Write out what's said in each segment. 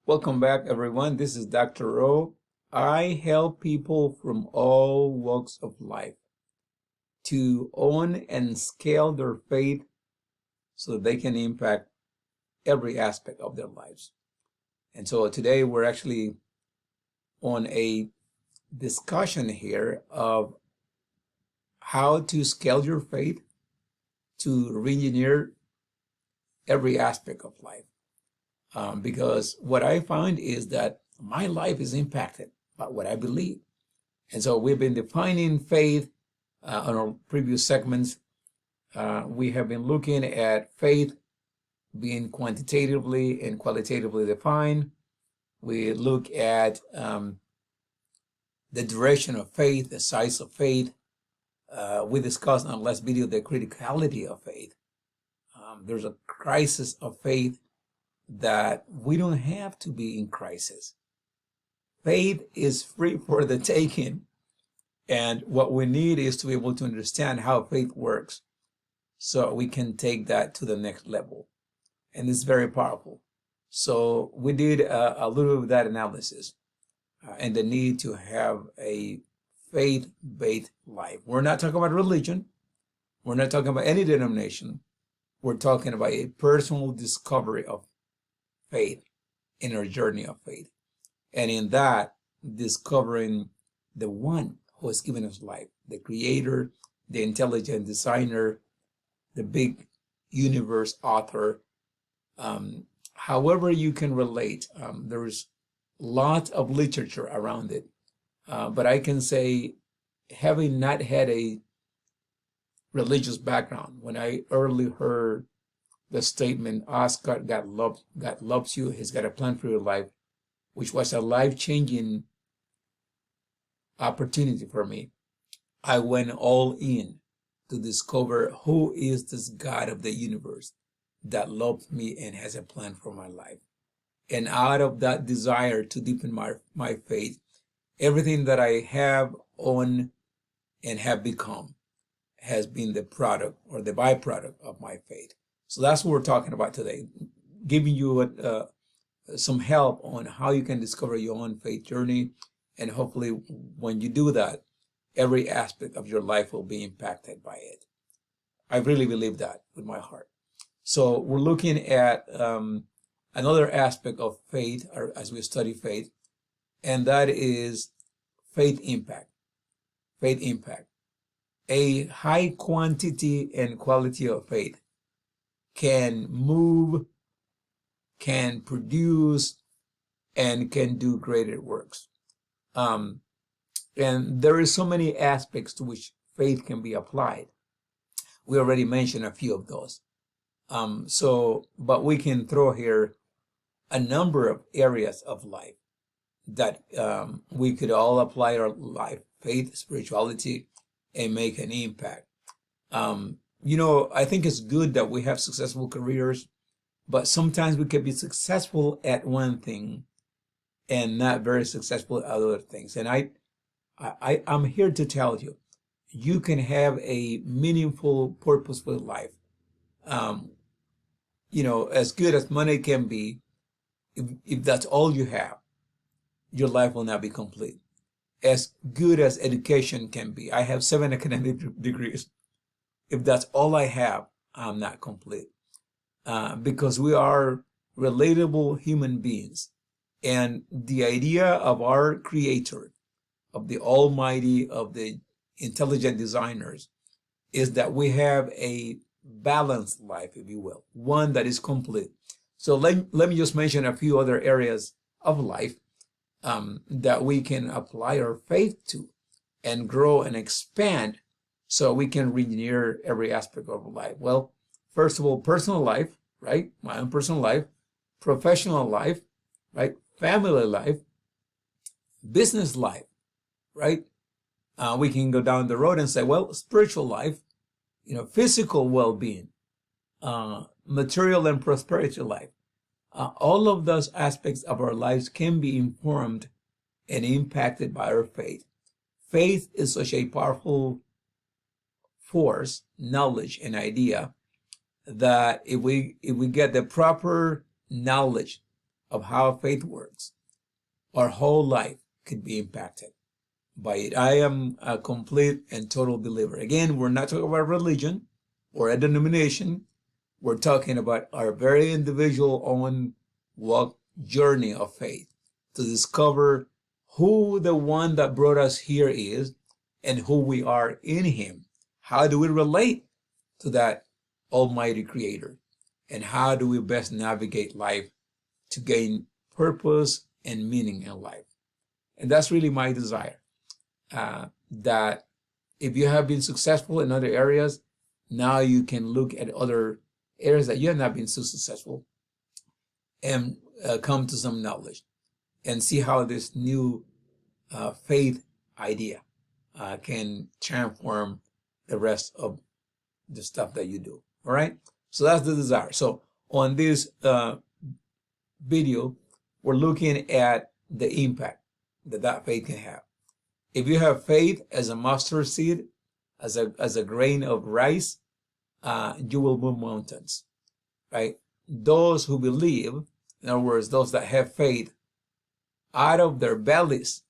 Welcome back, everyone. This is Dr. Rowe. I help people from all walks of life to own and scale their faith so that they can impact every aspect of their lives. And so today we're actually on a discussion here of how to scale your faith to re-engineer every aspect of life. Because what I find is that my life is impacted by what I believe. And so we've been defining faith on our previous segments. We have been looking at faith being quantitatively and qualitatively defined. We look at the duration of faith, the size of faith. We discussed on last video the criticality of faith. There's a crisis of faith that we don't have to be in crisis. Faith is free for the taking. And what we need is to be able to understand how faith works so we can take that to the next level. And it's very powerful. So we did a little of that analysis and the need to have a faith-based life. We're not talking about religion. We're not talking about any denomination. We're talking about a personal discovery of faith in our journey of faith. And in that, discovering the one who has given us life, the creator, the intelligent designer, the big universe author. However you can relate, there's a lot of literature around it. But I can say, having not had a religious background, when I early heard the statement, ask God, God loves you, He's got a plan for your life, which was a life-changing opportunity for me. I went all in to discover who is this God of the universe that loves me and has a plan for my life. And out of that desire to deepen my faith, everything that I have owned and have become has been the product or the byproduct of my faith. So that's what we're talking about today, giving you some help on how you can discover your own faith journey. And hopefully when you do that, every aspect of your life will be impacted by it. I really believe that with my heart. So we're looking at another aspect of faith as we study faith, and that is faith impact. Faith impact. A high quantity and quality of faith can move, can produce, and can do greater works. And there is so many aspects to which faith can be applied. We already mentioned a few of those. But we can throw here a number of areas of life that we could all apply our life, faith, spirituality, and make an impact. I think it's good that we have successful careers, but sometimes we can be successful at one thing and not very successful at other things. And I'm here to tell you, you can have a meaningful, purposeful life. As good as money can be, if that's all you have, your life will not be complete. As good as education can be, I have 7 academic degrees. If that's all I have, I'm not complete. Because we are relatable human beings. And the idea of our creator, of the almighty, of the intelligent designers, is that we have a balanced life, if you will, one that is complete. So let me just mention a few other areas of life that we can apply our faith to and grow and expand so we can re-engineer every aspect of life. Well, first of all, personal life, right? My own personal life, professional life, right? Family life, business life, right? We can go down the road and say, well, spiritual life, physical well-being, material and prosperity life. All of those aspects of our lives can be informed and impacted by our faith. Faith is such a powerful force, knowledge, and idea that if we get the proper knowledge of how faith works, our whole life could be impacted by it. I am a complete and total believer. Again, we're not talking about religion or a denomination. We're talking about our very individual own walk journey of faith to discover who the one that brought us here is and who we are in him. How do we relate to that almighty creator? And how do we best navigate life to gain purpose and meaning in life? And that's really my desire, that if you have been successful in other areas, now you can look at other areas that you have not been so successful and come to some knowledge and see how this new faith idea can transform the rest of the stuff that you do. All right, so that's the desire. So on this video, we're looking at the impact that faith can have. If you have faith as a mustard seed, as a grain of rice, you will move mountains, right? Those who believe, in other words, those that have faith, out of their bellies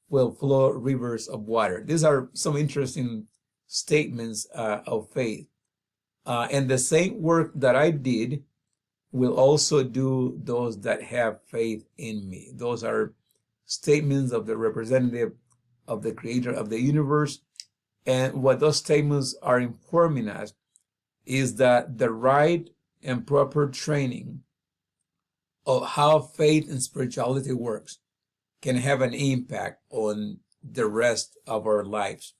will flow rivers of water. These are some interesting statements of faith. And the same work that I did will also do those that have faith in me. Those are statements of the representative of the creator of the universe. And what those statements are informing us is that the right and proper training of how faith and spirituality works can have an impact on the rest of our lives.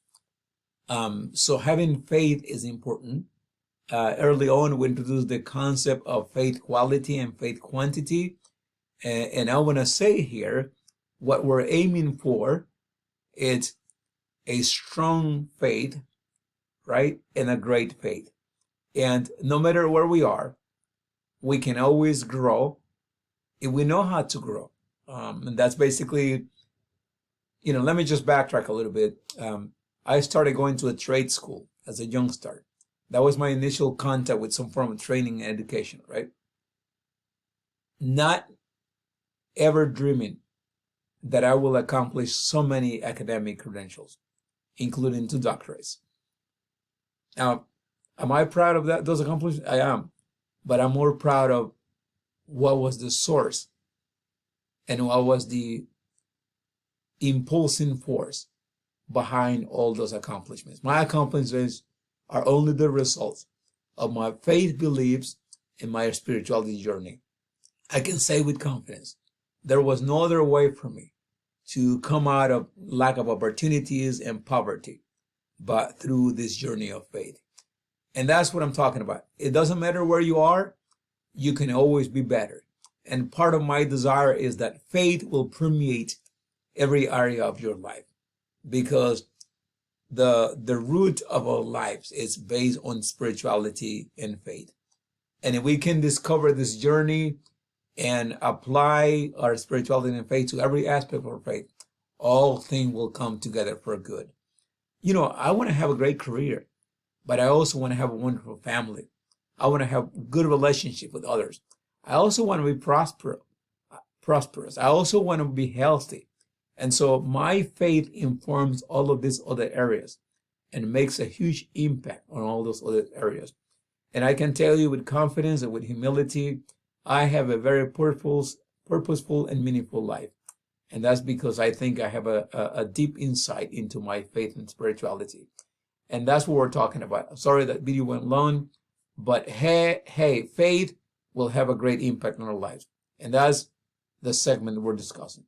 So having faith is important. Early on, we introduced the concept of faith quality and faith quantity. And I want to say here, what we're aiming for is a strong faith, right? And a great faith. And no matter where we are, we can always grow if we know how to grow. And that's basically, let me just backtrack a little bit. I started going to a trade school as a youngster. That was my initial contact with some form of training and education, right? Not ever dreaming that I will accomplish so many academic credentials, including 2 doctorates. Now, am I proud of those accomplishments? I am. But I'm more proud of what was the source and what was the impulsing force behind all those accomplishments. My accomplishments are only the results of my faith beliefs and my spirituality journey. I can say with confidence, there was no other way for me to come out of lack of opportunities and poverty, but through this journey of faith. And that's what I'm talking about. It doesn't matter where you are, you can always be better. And part of my desire is that faith will permeate every area of your life, because the root of our lives is based on spirituality and faith. And if we can discover this journey and apply our spirituality and faith to every aspect of our faith, all things will come together for good. I want to have a great career, but I also want to have a wonderful family. I want to have good relationship with others. I also want to be prosperous. I also want to be healthy. And so my faith informs all of these other areas and makes a huge impact on all those other areas. And I can tell you with confidence and with humility, I have a very purposeful and meaningful life. And that's because I think I have a deep insight into my faith and spirituality. And that's what we're talking about. I'm sorry that video went long, but hey, faith will have a great impact on our lives. And that's the segment we're discussing.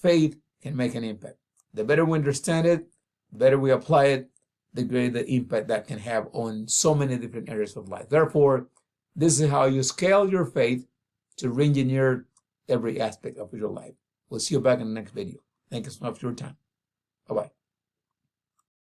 Faith can make an impact. The better we understand it, the better we apply it, the greater the impact that can have on so many different areas of life. Therefore, this is how you scale your faith to re-engineer every aspect of your life. We'll see you back in the next video. Thank you so much for your time. Bye-bye.